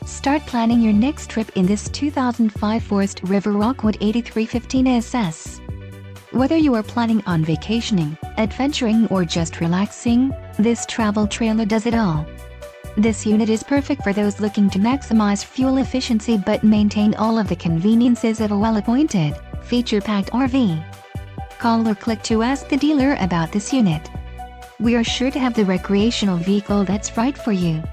Start planning your next trip in this 2005 Forest River Rockwood 8315 SS. Whether you are planning on vacationing, adventuring or just relaxing, this travel trailer does it all. This unit is perfect for those looking to maximize fuel efficiency but maintain all of the conveniences of a well-appointed, feature-packed RV. Call or click to ask the dealer about this unit. We are sure to have the recreational vehicle that's right for you.